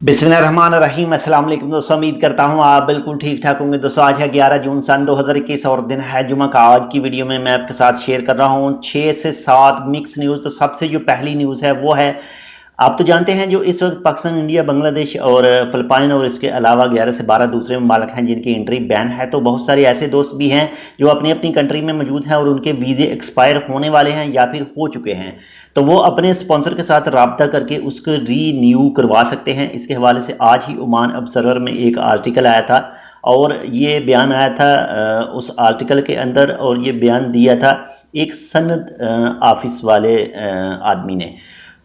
बिस्मिल्लाहिर्रहमानिर्रहीम। अस्सलाम वालेकुम दोस्तों, उम्मीद करता हूँ आप बिल्कुल ठीक ठाक होंगे। दोस्तों आज है 11 जून सन 2021 और दिन है जुमा का। आज की वीडियो में मैं आपके साथ शेयर कर रहा हूँ 6 से 7 मिक्स न्यूज़। तो सबसे जो पहली न्यूज़ है वो है, आप तो जानते हैं जो इस वक्त पाकिस्तान, इंडिया, बांग्लादेश और फिलिपाइन और इसके अलावा 11 से 12 दूसरे ममालिक हैं जिनकी एंट्री बैन है। तो बहुत सारे ऐसे दोस्त भी हैं जो अपनी अपनी कंट्री में मौजूद हैं और उनके वीज़े एक्सपायर होने वाले हैं या फिर हो चुके हैं। तो वो अपने स्पॉन्सर के साथ रब्ता करके उसको रीन्यू करवा सकते हैं। इसके हवाले से आज ही ओमान ऑब्जर्वर में एक आर्टिकल आया था और ये बयान आया था उस आर्टिकल के अंदर, और ये बयान दिया था एक सनद ऑफिस वाले आदमी ने।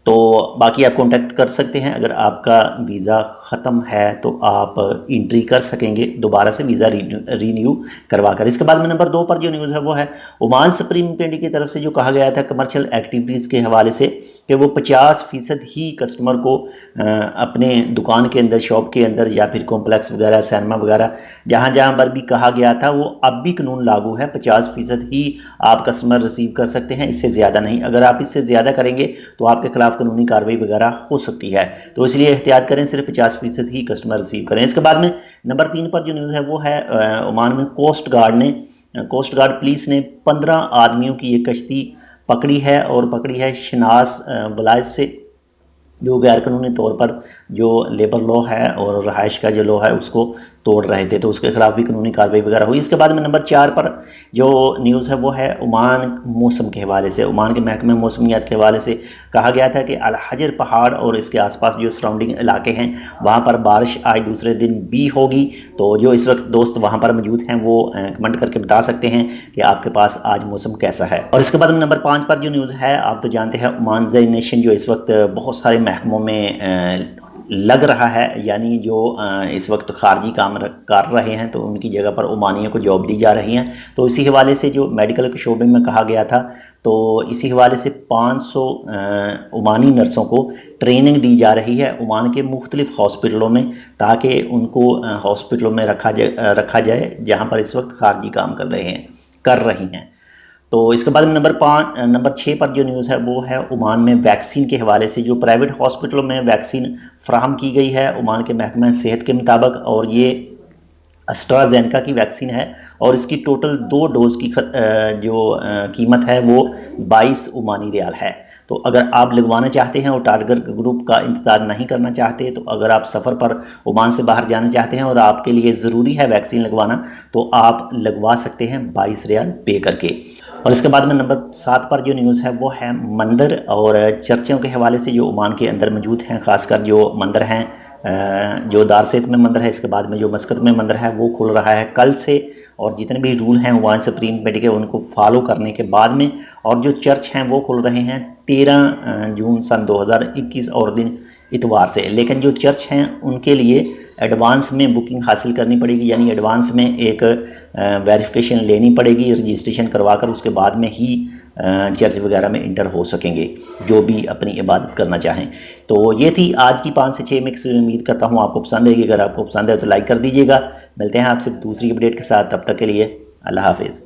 तो बाकी आप कांटेक्ट कर सकते हैं। अगर आपका वीज़ा ख़त्म है तो आप एंट्री कर सकेंगे दोबारा से वीज़ा रीन्यू करवा कर। इसके बाद में नंबर 2 पर जो न्यूज़ है वो है ओमान सुप्रीम कमेटी की तरफ से जो कहा गया था कमर्शियल एक्टिविटीज़ के हवाले से कि वो 50% ही कस्टमर को अपने दुकान के अंदर, शॉप के अंदर या फिर कॉम्प्लेक्स वगैरह, सिनेमा वगैरह, जहाँ जहाँ पर भी कहा गया था वो अब भी कानून लागू है। 50% ही आप कस्टमर रिसीव कर सकते हैं, इससे ज़्यादा नहीं। अगर आप इससे ज़्यादा करेंगे तो आपके खिलाफ कानूनी कार्रवाई वगैरह हो सकती है। तो इसलिए एहतियात करें, सिर्फ 50% ही कस्टमर रिसीव करें। इसके बाद में नंबर 3 पर जो न्यूज़ है वो है ओमान में कोस्ट गार्ड पुलिस ने 15 आदमियों की एक कश्ती पकड़ी है, और पकड़ी है शनास बलाज से, जो गैर कानूनी तौर पर जो लेबर लॉ है और रहाइश का जो लॉ है उसको तोड़ रहे थे। तो उसके खिलाफ भी कानूनी कार्रवाई वगैरह हुई। इसके बाद में नंबर 4 पर जो न्यूज़ है वो है ओमान मौसम के हवाले से। ओमान के महकमे मौसमियात के हवाले से कहा गया था कि अल हजर पहाड़ और इसके आसपास जो सराउंडिंग इलाके हैं वहाँ पर बारिश आज दूसरे दिन भी होगी। तो जो इस वक्त दोस्त वहाँ पर मौजूद हैं वो कमेंट करके बता सकते हैं कि आपके पास आज मौसम कैसा है। और इसके बाद में नंबर 5 पर जो न्यूज़ है, आप तो जानते हैं ओमान नेशन जो इस वक्त बहुत सारे महकमों में लग रहा है, यानी जो इस वक्त खारजी काम कर रहे हैं तो उनकी जगह पर ओमानियों को जॉब दी जा रही हैं। तो इसी हवाले से जो मेडिकल के शोबे में कहा गया था, तो इसी हवाले से 500 ओमानी नर्सों को ट्रेनिंग दी जा रही है ओमान के मुख्तलिफ हॉस्पिटलों में, ताकि उनको हॉस्पिटलों में रखा जाए जहाँ पर इस वक्त खारजी काम कर रही हैं। तो इसके बाद में नंबर 6 पर जो न्यूज़ है वो है ओमान में वैक्सीन के हवाले से। जो प्राइवेट हॉस्पिटलों में वैक्सीन फ्राहम की गई है ओमान के महकमा सेहत के मुताबिक, और ये एस्ट्राजेनेका की वैक्सीन है, और इसकी टोटल 2 डोज की जो कीमत है वो 22 ओमानी रियाल है। तो अगर आप लगवाना चाहते हैं और टारगेट ग्रुप का इंतज़ार नहीं करना चाहते, तो अगर आप सफ़र पर ओमान से बाहर जाना चाहते हैं और आपके लिए ज़रूरी है वैक्सीन लगवाना, तो आप लगवा सकते हैं 22 रियाल पे करके। और इसके बाद में नंबर 7 पर जो न्यूज़ है वो है मंदिर और चर्चों के हवाले से जो ओमान के अंदर मौजूद हैं। ख़ासकर जो मंदिर हैं, जो दारसेत में मंदिर है, इसके बाद में जो मस्कत में मंदिर है वो खुल रहा है कल से, और जितने भी रूल हैं ओमान सुप्रीम कमेटी के उनको फॉलो करने के बाद में। और जो चर्च हैं वो खुल रहे हैं 13 जून सन 2021 और दिन इतवार से। लेकिन जो चर्च हैं उनके लिए एडवांस में बुकिंग हासिल करनी पड़ेगी, यानी एडवांस में एक वेरिफिकेशन लेनी पड़ेगी, रजिस्ट्रेशन करवा कर उसके बाद में ही चर्च वगैरह में इंटर हो सकेंगे जो भी अपनी इबादत करना चाहें। तो ये थी आज की 5 से 6 मिक्स। उम्मीद करता हूँ आपको पसंद आएगी। अगर आपको पसंद है तो लाइक कर दीजिएगा। मिलते हैं आपसे दूसरी अपडेट के साथ, तब तक के लिए अल्लाह हाफिज़।